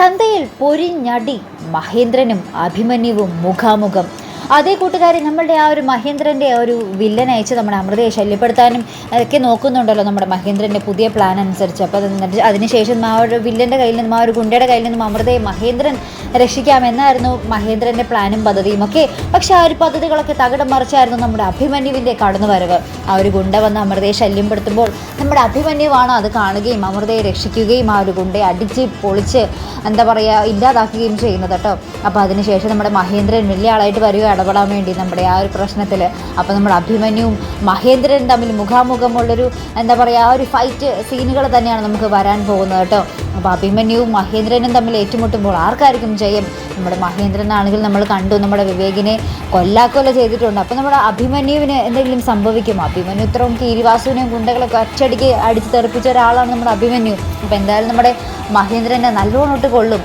ചന്തയിൽ പൊരിഞ്ഞടി മഹേന്ദ്രനും അഭിമന്യുവും മുഖാമുഖം. അതേ കൂട്ടുകാരെ, നമ്മളുടെ ആ ഒരു മഹേന്ദ്രൻ്റെ ഒരു വില്ലൻ അയച്ച് നമ്മുടെ അമൃതയെ ശല്യപ്പെടുത്താനും ഒക്കെ നോക്കുന്നുണ്ടല്ലോ നമ്മുടെ മഹേന്ദ്രൻ്റെ പുതിയ പ്ലാൻ അനുസരിച്ച്. അപ്പോൾ അതിനുശേഷം ആ ഒരു വില്ലൻ്റെ കയ്യിൽ നിന്നും, ആ ഒരു ഗുണ്ടയുടെ കയ്യിൽ നിന്നും അമൃതയെ മഹേന്ദ്രൻ രക്ഷിക്കാമെന്നായിരുന്നു മഹേന്ദ്രൻ്റെ പ്ലാനും പദ്ധതിയും ഒക്കെ. പക്ഷേ ആ ഒരു പദ്ധതികളൊക്കെ തകിടം മറിച്ചായിരുന്നു നമ്മുടെ അഭിമന്യുവിൻ്റെ കടന്നുവരവ്. ആ ഒരു ഗുണ്ട വന്ന് അമൃതയെ ശല്യപ്പെടുത്തുമ്പോൾ നമ്മുടെ അഭിമന്യുവാണ് അത് കാണുകയും അമൃതയെ രക്ഷിക്കുകയും ആ ഒരു ഗുണ്ടയെ അടിച്ച് പൊളിച്ച് ഇല്ലാതാക്കുകയും ചെയ്യുന്നത് കേട്ടോ. അപ്പോൾ അതിനുശേഷം നമ്മുടെ മഹേന്ദ്രൻ വലിയ ആളായിട്ട് വരിക ഇടപെടാൻ വേണ്ടി നമ്മുടെ ആ ഒരു പ്രശ്നത്തിൽ. അപ്പോൾ നമ്മുടെ അഭിമന്യുവും മഹേന്ദ്രനും തമ്മിൽ മുഖാമുഖമുള്ളൊരു ആ ഒരു ഫൈറ്റ് സീനുകൾ തന്നെയാണ് നമുക്ക് വരാൻ പോകുന്നത് കേട്ടോ. അപ്പോൾ അഭിമന്യുവും മഹേന്ദ്രനും തമ്മിൽ ഏറ്റുമുട്ടുമ്പോൾ ആർക്കായിരിക്കും ജയം? നമ്മുടെ മഹേന്ദ്രനാണെങ്കിൽ നമ്മൾ കണ്ടു, നമ്മുടെ വിവേകിനെ കൊല്ലാക്കൊല ചെയ്തിട്ടുണ്ട്. അപ്പോൾ നമ്മുടെ അഭിമന്യുവിന് എന്തെങ്കിലും സംഭവിക്കും? അഭിമന്യു ഇത്രയും കീരിവാസുവിനെയും ഗുണ്ടകളൊക്കെ ഒറ്റയടിക്ക് അടിച്ച് തെറിപ്പിച്ച ഒരാളാണ് നമ്മുടെ അഭിമന്യു. അപ്പോൾ എന്തായാലും നമ്മുടെ മഹേന്ദ്രനെ നല്ലോണം ഇട്ട് കൊള്ളും.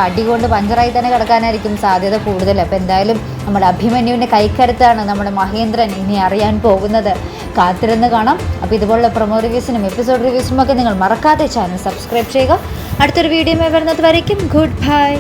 അടി കൊണ്ട് പഞ്ചറായി തന്നെ കിടക്കാനായിരിക്കും സാധ്യത കൂടുതൽ. അപ്പോൾ എന്തായാലും നമ്മുടെ അഭിമന്യുവിൻ്റെ കൈക്കരുത്താണ് നമ്മുടെ മഹേന്ദ്രൻ ഇനി അറിയാൻ പോകുന്നത്. കാത്തിരുന്ന് കാണാം. അപ്പോൾ ഇതുപോലുള്ള പ്രൊമോ റിവ്യൂസിനും എപ്പിസോഡ് റിവ്യൂസിനും ഒക്കെ നിങ്ങൾ മറക്കാതെ ചാനൽ സബ്സ്ക്രൈബ് ചെയ്യുക. അടുത്തൊരു വീഡിയോ വരുന്നത് വരയ്ക്കും ഗുഡ് ബൈ.